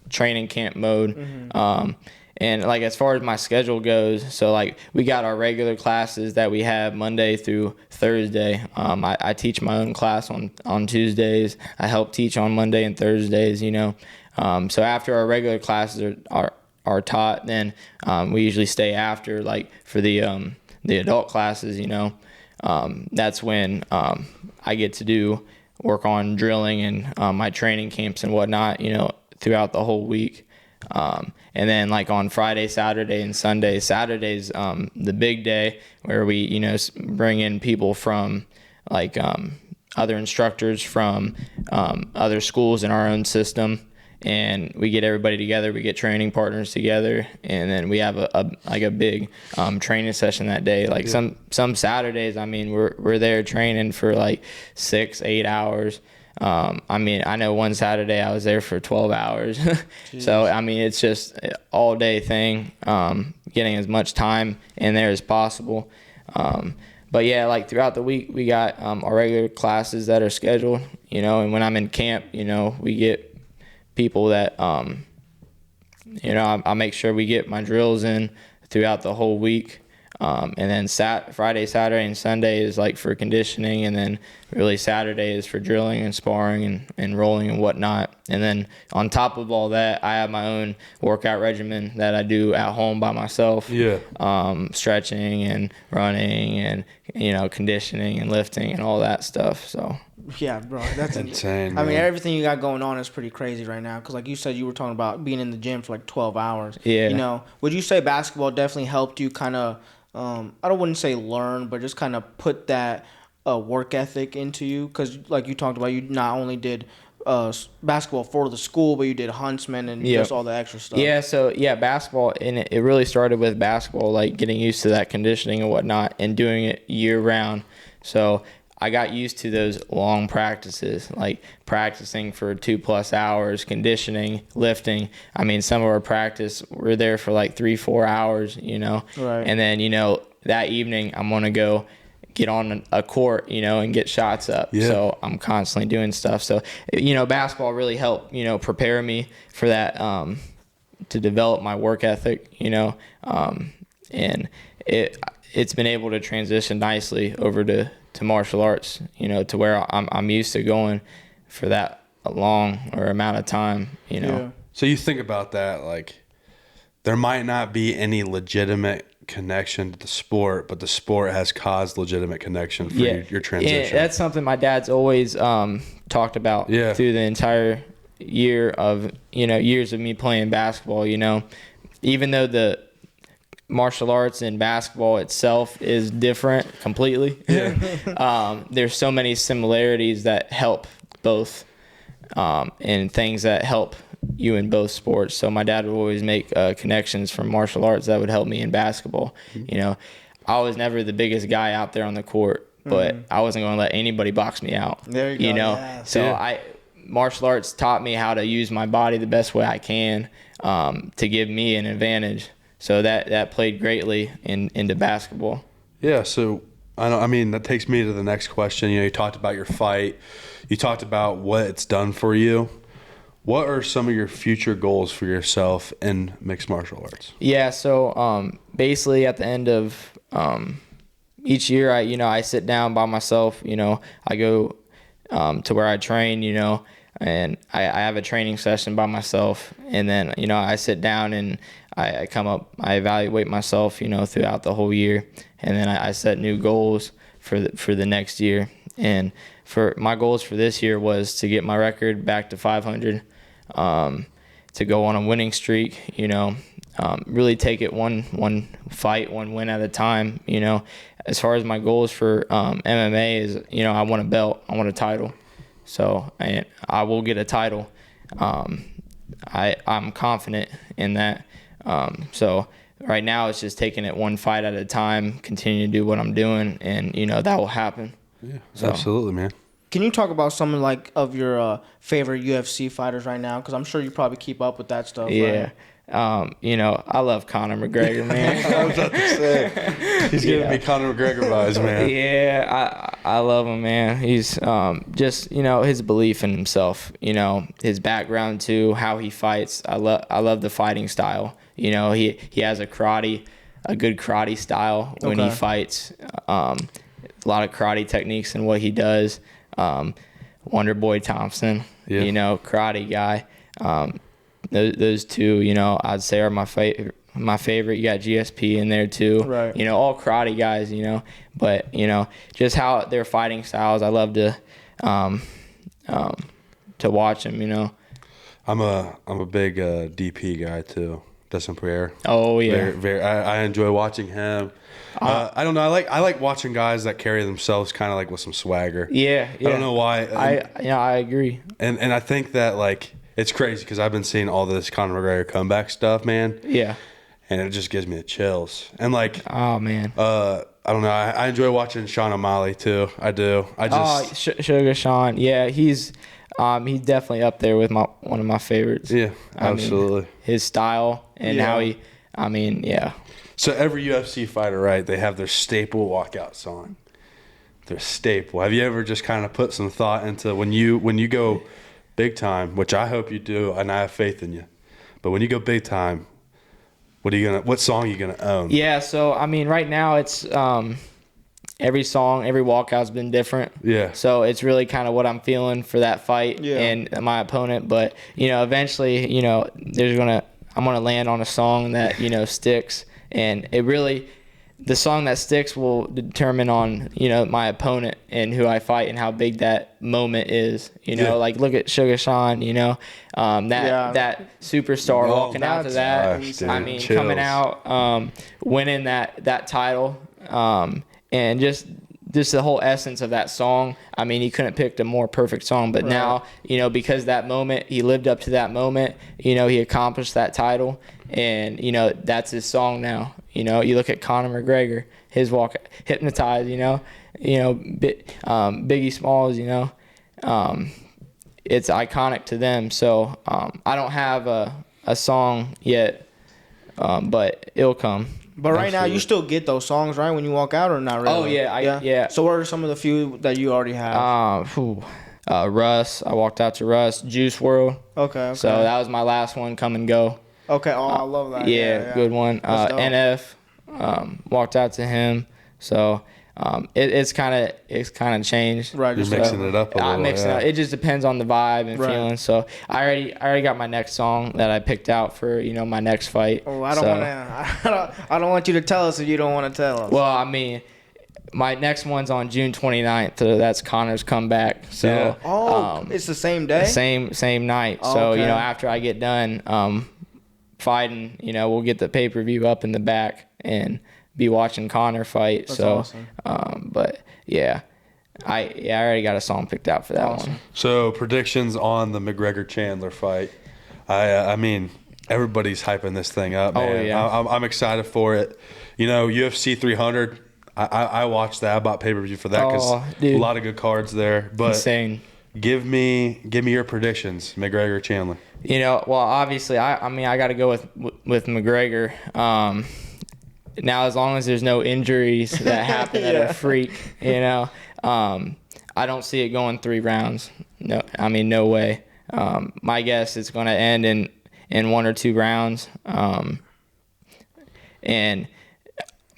training camp mode. Mm-hmm. And as far as my schedule goes, so we got our regular classes that we have Monday through Thursday. I teach my own class on Tuesdays. I help teach on Monday and Thursdays. So after our regular classes are taught, then we usually stay after for the adult classes. That's when I get to work on drilling and my training camps and whatnot, throughout the whole week. And then on Friday, Saturday, and Sunday. Saturday's the big day where we, bring in people from like other instructors from other schools in our own system, and we get everybody together. We get training partners together, and then we have a big training session that day. Like some Saturdays, I mean, we're there training for like 6-8 hours. I mean, I know one Saturday I was there for 12 hours. So, I mean, it's just an all day thing, getting as much time in there as possible. But yeah, like throughout the week, we got our regular classes that are scheduled, you know, and when I'm in camp, you know, we get people that, you know, I make sure we get my drills in throughout the whole week. And then Friday, Saturday, and Sunday is like for conditioning, and then really Saturday is for drilling and sparring and rolling and whatnot. And then on top of all that, I have my own workout regimen that I do at home by myself. Yeah. Stretching and running and, you know, conditioning and lifting and all that stuff. So. Yeah, bro, that's insane. I mean, man. everything you got going on is pretty crazy right now. Because like you said, you were talking about being in the gym for like 12 hours. Yeah. You know, would you say basketball definitely helped you kind of, I wouldn't say learn, but just kind of put that work ethic into you? Because like you talked about, you not only did basketball for the school, but you did huntsman and just all the extra stuff. Yeah, so yeah, basketball, and it really started with basketball, like getting used to that conditioning and whatnot, and doing it year round. So I got used to those long practices, like practicing for 2+ hours, conditioning, lifting. I mean, some of our practice, we're there for like 3-4 hours, you know. Right. And then, you know, that evening I'm going to go get on a court, you know, and get shots up. Yeah. So I'm constantly doing stuff. So, you know, basketball really helped, you know, prepare me for that, to develop my work ethic, you know. And it's been able to transition nicely over to martial arts, you know, to where I'm used to going for that long or amount of time, you know. Yeah. So you think about that, like there might not be any legitimate connection to the sport, but the sport has caused legitimate connection for your transition. Yeah, that's something my dad's always talked about through the entire year of, you know, years of me playing basketball, you know. Even though the martial arts and basketball itself is different completely. Yeah. There's so many similarities that help both, and things that help you in both sports. So my dad would always make connections from martial arts that would help me in basketball. You know, I was never the biggest guy out there on the court, but I wasn't going to let anybody box me out. There you go. know, Yeah. So martial arts taught me how to use my body the best way I can, to give me an advantage. So that played greatly into basketball. Yeah, so I mean that takes me to the next question. You know, you talked about your fight. You talked about what it's done for you. What are some of your future goals for yourself in mixed martial arts? Yeah, so basically at the end of each year, I sit down by myself. You know, I go to where I train. You know, and I have a training session by myself, and then, you know, I sit down and I come up, I evaluate myself, you know, throughout the whole year, and then I set new goals for the next year. And for my goals for this year was to get my record back to 500, to go on a winning streak, you know, really take it one fight, one win at a time, you know. As far as my goals for MMA is, you know, I want a belt, I want a title. So I will get a title. I'm confident in that. So right now it's just taking it one fight at a time, continue to do what I'm doing, and, you know, that will happen. Yeah, absolutely, man. Can you talk about some of your favorite UFC fighters right now? Because I'm sure you probably keep up with that stuff. Yeah. Right? You know, I love Conor McGregor, man. I was about to say, he's giving me Conor McGregor vibes, man. Yeah, I love him, man. He's just, you know, his belief in himself, you know, his background too, how he fights. I love the fighting style. You know, he has a good karate style when he fights. A lot of karate techniques in what he does. Wonder Boy Thompson, you know, karate guy. Those two, you know, I'd say are my favorite. You got GSP in there too. Right. You know, all karate guys, you know. But, you know, just how their fighting styles, I love to watch them, you know. I'm a big DP guy too. Dustin Poirier. Oh yeah. Very. I enjoy watching him. I don't know. I like watching guys that carry themselves kind of like with some swagger. Yeah. I don't know why. I agree. And I think that like it's crazy because I've been seeing all this Conor McGregor comeback stuff, man. Yeah. And it just gives me the chills. And like, Oh man. I don't know. I enjoy watching Sean O'Malley too. I do. I just Sugar Sean. Yeah, he's definitely up there with one of my favorites. yeah, I mean, absolutely. his style and how he. I mean, yeah. So every UFC fighter, right? They have their staple walkout song. Their staple. Have you ever just kind of put some thought into when you go big time, which I hope you do, and I have faith in you. But when you go big time, what song are you gonna own? Yeah, so I mean, right now it's every song, every walkout's been different. Yeah. So it's really kind of what I'm feeling for that fight and my opponent. But eventually, I'm gonna land on a song that sticks, and it really. The song that sticks will determine on my opponent and who I fight and how big that moment is. Like look at Sugar Sean. That superstar walking out to that. Gosh, dude, I mean, chills. coming out, winning that title, and just the whole essence of that song. I mean, he couldn't pick a more perfect song. But now, because that moment, he lived up to that moment. He accomplished that title, and that's his song now. You look at Conor McGregor, his walk, Hypnotized. Biggie Smalls. It's iconic to them. So I don't have a song yet, but it'll come. But right now, you still get those songs, right, when you walk out, or not really? Oh, yeah. Yeah. So what are some of the few that you already have? Russ. I walked out to Russ. Juice WRLD. Okay. So that was my last one, Come and Go. Okay. Oh, I love that. Yeah, good one. NF. Walked out to him. So it's kind of changed. Right. You're mixing it up a little. I'm mixing it up. It just depends on the vibe and feeling. So I already got my next song that I picked out for my next fight. Oh, I don't want you to tell us if you don't want to tell us. Well, I mean, my next one's on June 29th. So that's Conor's comeback. So it's the same day. Same night. Oh, so okay. after I get done fighting, we'll get the pay-per-view up in the back and be watching Conor fight. That's so awesome. But yeah, I already got a song picked out for that one. So predictions on the McGregor Chandler fight. I mean, everybody's hyping this thing up, man. Oh yeah, I'm excited for it. UFC 300. I watched that. I bought pay-per-view for that because a lot of good cards there. But insane. Give me your predictions, McGregor Chandler. Well, obviously, I got to go with McGregor. Now, as long as there's no injuries that happen that are freak, I don't see it going 3 rounds. No, I mean, no way. My guess is going to end in 1 or 2 rounds. And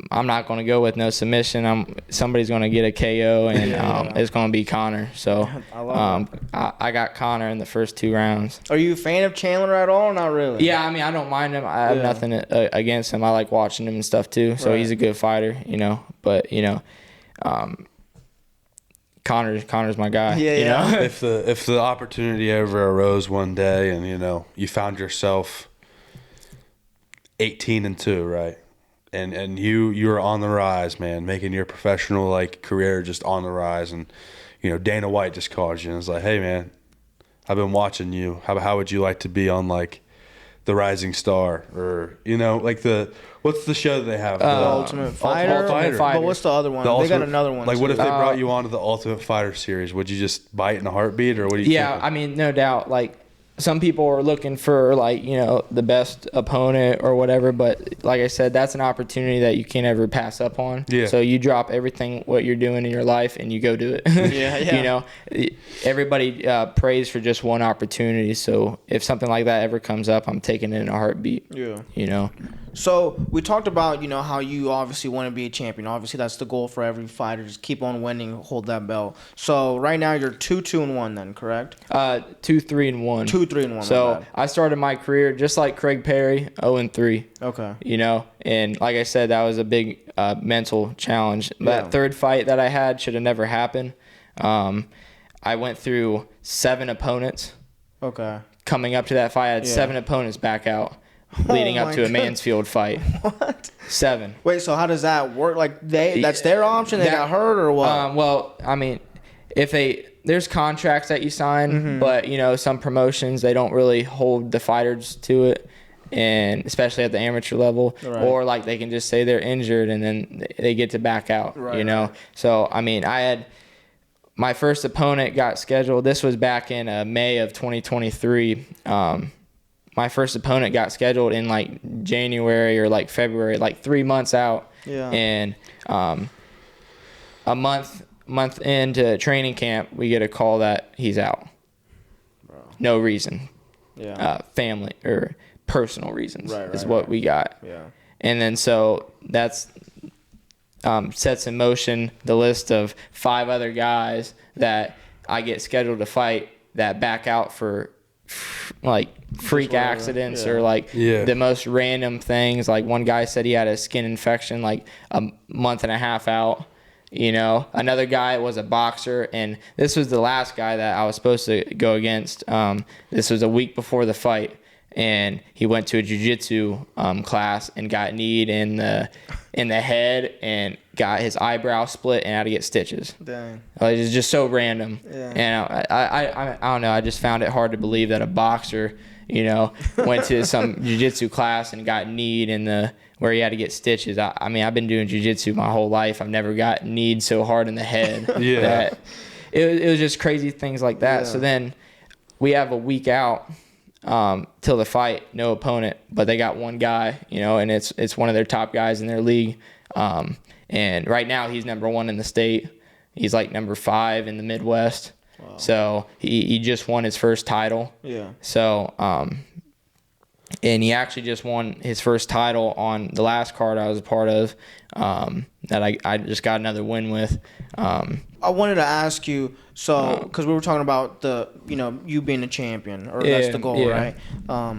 I'm not going to go with no submission. Somebody's going to get a KO, and it's going to be Conor. So I got Conor in the first 2 rounds. Are you a fan of Chandler at all, or not really? Yeah, I mean, I don't mind him. I have nothing against him. I like watching him and stuff too. So he's a good fighter, But Conor's my guy. Yeah. If the opportunity ever arose one day, and you found yourself 18-2, right? And you're on the rise, man, making your professional career just on the rise, and Dana White just calls you and is like, hey man, I've been watching you. How would you like to be on the Rising Star, or what's the show that they have? The Ultimate Fighter. Ultimate Fighter. But what's the other one? They got another one. What if they brought you onto the Ultimate Fighter series? Would you just bite in a heartbeat, or what do you? Yeah, think? I mean, no doubt. Some people are looking for the best opponent or whatever, but like I said, that's an opportunity that you can't ever pass up on. Yeah. So you drop everything what you're doing in your life and you go do it. Yeah. Everybody prays for just one opportunity. So if something like that ever comes up, I'm taking it in a heartbeat. Yeah. So we talked about how you obviously want to be a champion. Obviously, that's the goal for every fighter. Just keep on winning, hold that belt. So right now you're 2-2-1, then, correct? 2-3-1. 2-3-1. So I started my career just like Craig Perry, 0-3. Okay. And like I said, that was a big mental challenge. That third fight that I had should have never happened. I went through 7 opponents. Okay. Coming up to that fight, I had 7 opponents back out. leading Oh up my to a goodness. Mansfield fight. What? 7. Wait, so how does that work? Like that's their option? They got hurt or what? Well, I mean, there's contracts that you sign, Mm-hmm. but some promotions, they don't really hold the fighters to it, and especially at the amateur level, Right. or like they can just say they're injured and then they get to back out. Right, Right. So I mean, I had my first opponent got scheduled. This was back in May of 2023. My first opponent got scheduled in like January or like February, like 3 months out. Yeah. And a month into training camp, we get a call that he's out. Bro. No reason. Yeah. Family or personal reasons is Right, what right. we got. Yeah. And then so that's sets in motion the list of 5 other guys that I get scheduled to fight that back out for like freak whatever. accidents Yeah. or like Yeah. the most random things. Like one guy said he had a skin infection like a month and a half out. Another guy was a boxer, and this was the last guy that I was supposed to go against. This was a week before the fight, and he went to a jiu-jitsu class and got kneed in the head and got his eyebrow split and had to get stitches. Dang. Like, it's just so random. Yeah. And I don't know. I just found it hard to believe that a boxer, went to some jiu-jitsu class and got kneed where he had to get stitches. I mean, I've been doing jiu-jitsu my whole life. I've never got kneed so hard in the head. Yeah. That it was just crazy things like that. Yeah. So then we have a week out till the fight, no opponent, but they got one guy, and it's one of their top guys in their league. And right now he's number 1 in the state. He's like number 5 in the Midwest. Wow. So he just won his first title. Yeah. So and he actually just won his first title on the last card I was a part of, that I just got another win with. I wanted to ask you, so because we were talking about you being a champion, or that's the goal, yeah. right? I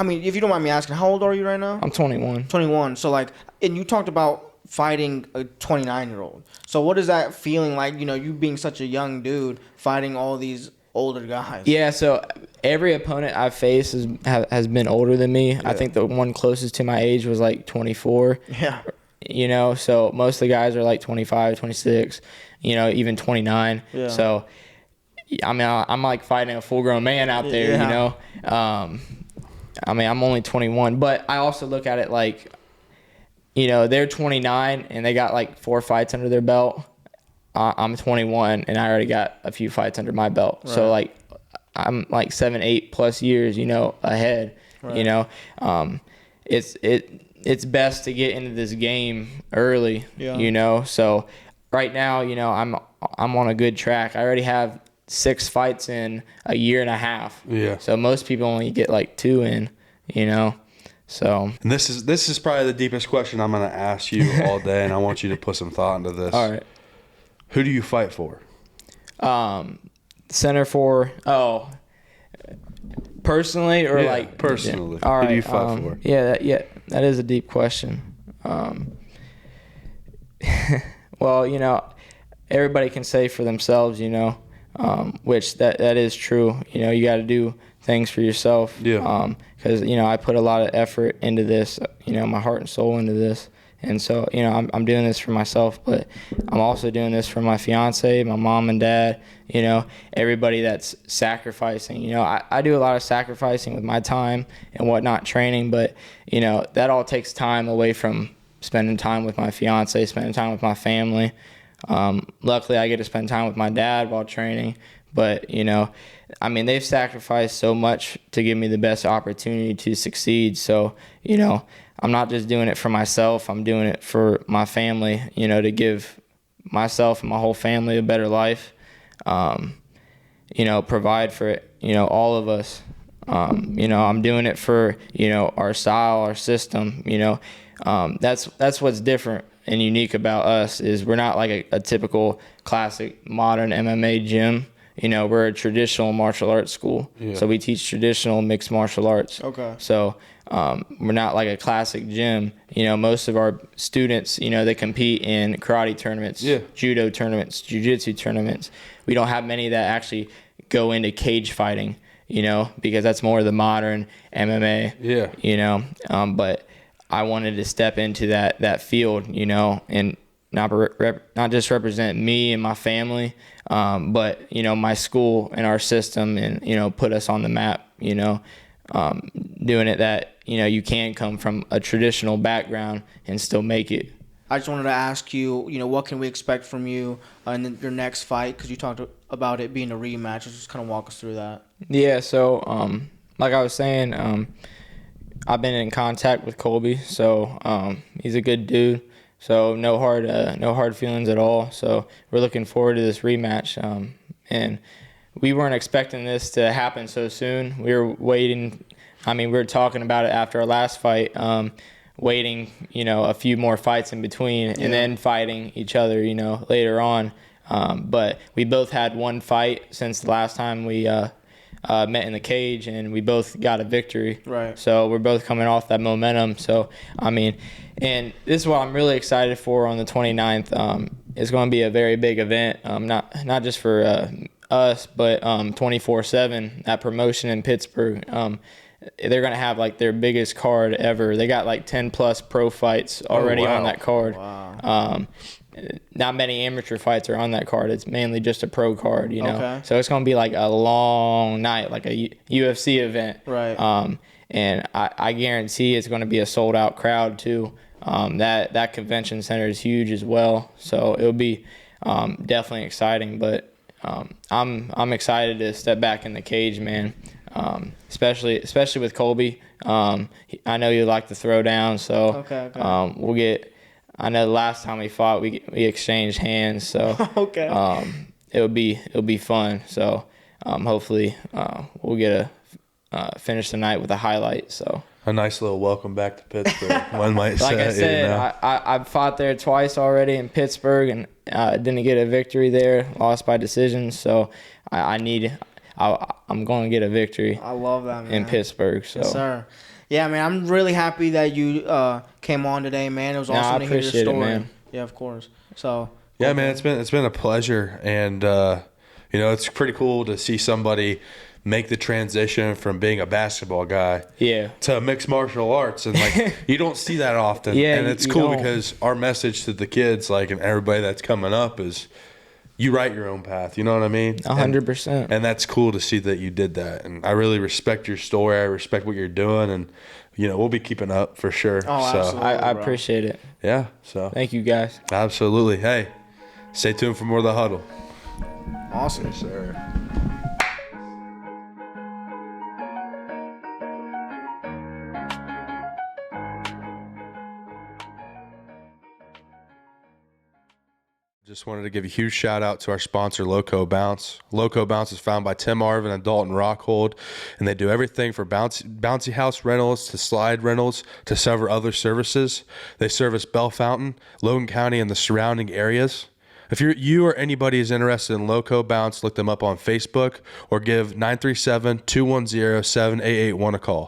mean, if you don't mind me asking, how old are you right now? I'm 21. 21. So and you talked about fighting a 29-year-old. So what is that feeling like? You being such a young dude fighting all these older guys. Yeah, so every opponent I've faced has been older than me. I think the one closest to my age was like 24. Yeah. So most of the guys are like 25, 26, even 29. Yeah. So, I mean, I'm like fighting a full-grown man out there, Yeah. I mean, I'm only 21, but I also look at it like, they're 29 and they got like 4 fights under their belt. I'm 21 and I already got a few fights under my belt. Right. So like I'm like 7, 8 plus years, ahead. Right. It's best to get into this game early. Yeah. So right now, I'm on a good track. I already have 6 fights in a year and a half. Yeah. So most people only get like 2 in. So. And this is probably the deepest question I'm going to ask you all day, and I want you to put some thought into this. All right. Who do you fight for? Center for personally or like personally. Yeah. All right. Who do you fight for? Yeah, that is a deep question. Well, everybody can say for themselves, which that is true. You got to do things for yourself. Yeah. Because I put a lot of effort into this. My heart and soul into this. And so, I'm doing this for myself, but I'm also doing this for my fiance, my mom and dad, everybody that's sacrificing. I do a lot of sacrificing with my time and whatnot, training, but, that all takes time away from spending time with my fiance, spending time with my family. Luckily, I get to spend time with my dad while training, but, they've sacrificed so much to give me the best opportunity to succeed. So, I'm not just doing it for myself. I'm doing it for my family, to give myself and my whole family a better life, provide for it, all of us. I'm doing it for, our style, our system, that's what's different and unique about us is we're not like a typical classic modern MMA gym. We're a traditional martial arts school. Yeah. So we teach traditional mixed martial arts. Okay. So we're not like a classic gym. Most of our students, they compete in karate tournaments, judo tournaments, jiu-jitsu tournaments. We don't have many that actually go into cage fighting. because that's more the modern MMA. Yeah. But I wanted to step into that field, and not just represent me and my family, but my school and our system, and put us on the map. Doing it that you can come from a traditional background and still make it. I just wanted to ask you, what can we expect from you in your next fight? Because you talked about it being a rematch. Just kind of walk us through that. Yeah. So, like I was saying, I've been in contact with Colby, so he's a good dude. So no hard feelings at all. So we're looking forward to this rematch. And we weren't expecting this to happen so soon. We were waiting. We were talking about it after our last fight, waiting, a few more fights in between, and then fighting each other, later on. But we both had one fight since the last time we met in the cage, and we both got a victory. Right. So we're both coming off that momentum. So, and this is what I'm really excited for on the 29th. It's going to be a very big event, not just for us, but 24/7, that promotion in Pittsburgh. They're going to have like their biggest card ever. They got like 10 plus pro fights already on that card. Wow. Not many amateur fights are on that card. It's mainly just a pro card, Okay. So it's going to be like a long night, like a UFC event. Right. And I guarantee it's going to be a sold out crowd too. That convention center is huge as well. So it'll be definitely exciting, but I'm excited to step back in the cage, man. Especially with Colby. I know you like to throw down, so Okay. I know the last time we fought, we exchanged hands, so Okay. it'll be fun. So hopefully we'll get a finish the night with a highlight. So A nice little welcome back to Pittsburgh, one might say. like I said, I fought there twice already in Pittsburgh, and didn't get a victory there. Lost by decision. So I'm going to get a victory. I love that, man. In Pittsburgh. So. Yes, sir. Yeah, man, I'm really happy that you came on today, man. It was awesome to hear your story. I appreciate it, man. Yeah, of course. So. Yeah, man, it's been a pleasure, and it's pretty cool to see somebody make the transition from being a basketball guy to mixed martial arts, and you don't see that often. And it's cool because our message to the kids, and everybody that's coming up, is you write your own path. You know what I mean? 100%. And that's cool to see that you did that. And I really respect your story. I respect what you're doing, and we'll be keeping up for sure. Oh, so absolutely, I appreciate it. Yeah. So thank you, guys. Absolutely. Hey, stay tuned for more of the Huddle. Awesome. Yes, sir. Just wanted to give a huge shout out to our sponsor, Loco Bounce. Loco Bounce is found by Tim Arvin and Dalton Rockhold, and they do everything for bouncy house rentals to slide rentals to several other services. They service Bell Fountain, Logan County, and the surrounding areas. If you or anybody is interested in Loco Bounce, look them up on Facebook or give 937-210-7881 a call.